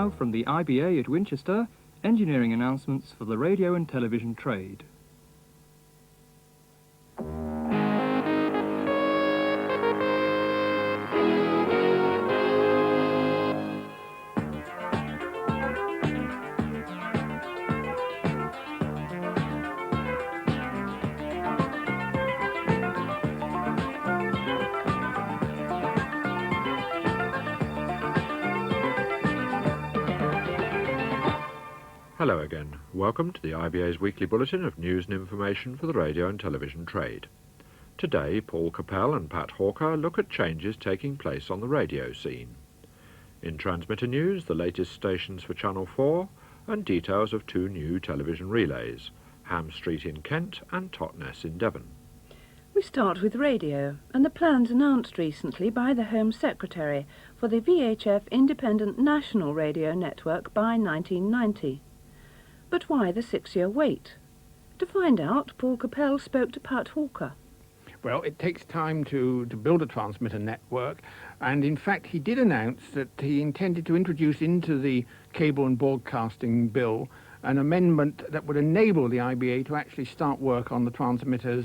now from the IBA at Winchester, engineering announcements for the radio and television trade. Hello again. Welcome to the IBA's weekly bulletin of news and information for the radio and television trade. Today, Paul Capel and Pat Hawker look at changes taking place on the radio scene. In transmitter news, the latest stations for Channel 4 and details of two new television relays, Ham Street in Kent and Totnes in Devon. We start with radio and the plans announced recently by the Home Secretary for the VHF Independent National Radio Network by 1990. But why the 6-year wait? To find out, Paul Capel spoke to Pat Hawker. Well, it takes time to build a transmitter network, and in fact he did announce that he intended to introduce into the Cable and Broadcasting Bill an amendment that would enable the IBA to actually start work on the transmitters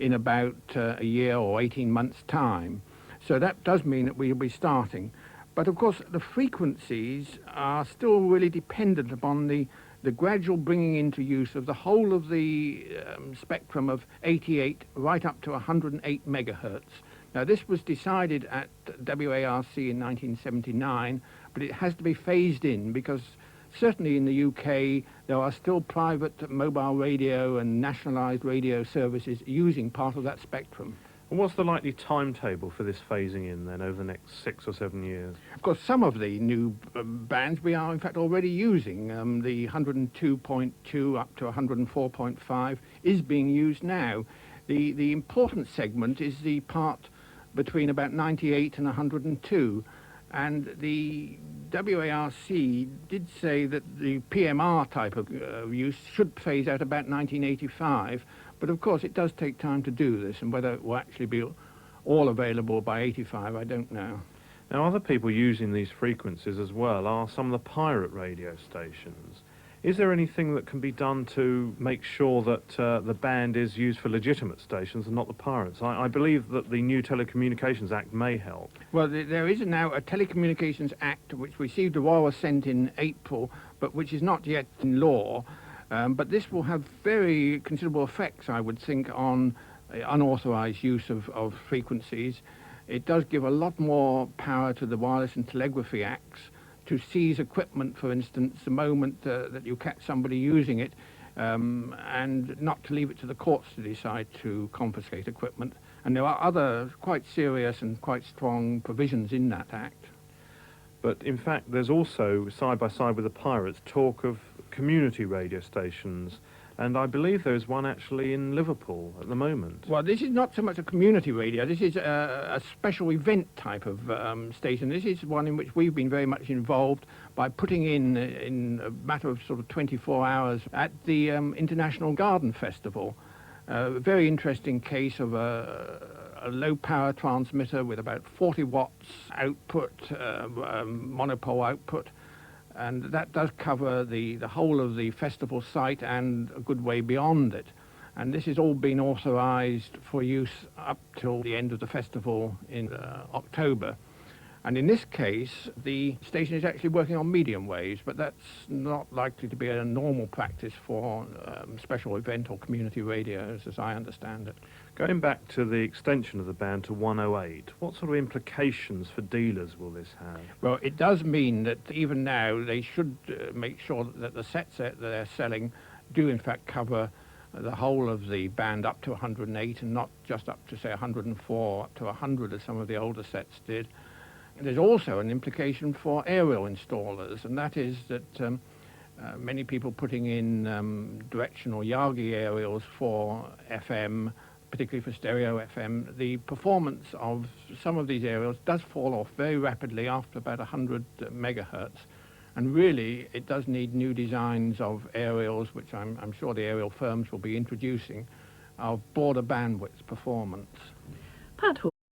in about a year or 18 months' time. So that does mean that we'll be starting. But of course the frequencies are still really dependent upon the gradual bringing into use of the whole of the spectrum of 88 right up to 108 megahertz. Now this was decided at WARC in 1979, but it has to be phased in because certainly in the UK there are still private mobile radio and nationalised radio services using part of that spectrum. And what's the likely timetable for this phasing in then over the next 6 or 7 years? Of course, some of the new bands we are in fact already using. The 102.2 up to 104.5 is being used now. The important segment is the part between about 98 and 102. And the WARC did say that the PMR type of use should phase out about 1985. But of course it does take time to do this, and whether it will actually be all available by 85, I don't know. Now, other people using these frequencies as well are some of the pirate radio stations. Is there anything that can be done to make sure that the band is used for legitimate stations and not the pirates? I believe that the new Telecommunications Act may help. Well, there is now a Telecommunications Act which received a royal assent in April, but which is not yet in law. But this will have very considerable effects, I would think, on unauthorised use of frequencies. It does give a lot more power to the Wireless and Telegraphy Acts to seize equipment, for instance, the moment that you catch somebody using it, and not to leave it to the courts to decide to confiscate equipment. And there are other quite serious and quite strong provisions in that Act. But in fact, there's also, side by side with the pirates, talk of community radio stations, and I believe there's one actually in Liverpool at the moment. Well, this is not so much a community radio. This is a special event type of station. This is one in which we've been very much involved by putting in a matter of sort of 24 hours at the International Garden Festival. A very interesting case of a low-power transmitter with about 40 watts output, monopole output, and that does cover the whole of the festival site and a good way beyond it. And this has all been authorised for use up till the end of the festival in October. And in this case, the station is actually working on medium waves, but that's not likely to be a normal practice for special event or community radios, as I understand it. Going back to the extension of the band to 108, what sort of implications for dealers will this have? Well, it does mean that even now they should make sure that the sets that they're selling do in fact cover the whole of the band up to 108 and not just up to, say, 104, up to 100 as some of the older sets did. There's also an implication for aerial installers, and that is that many people putting in directional Yagi aerials for FM, particularly for stereo FM, the performance of some of these aerials does fall off very rapidly after about 100 megahertz. And really, it does need new designs of aerials, which I'm sure the aerial firms will be introducing, of broader bandwidth performance. Pat Hawker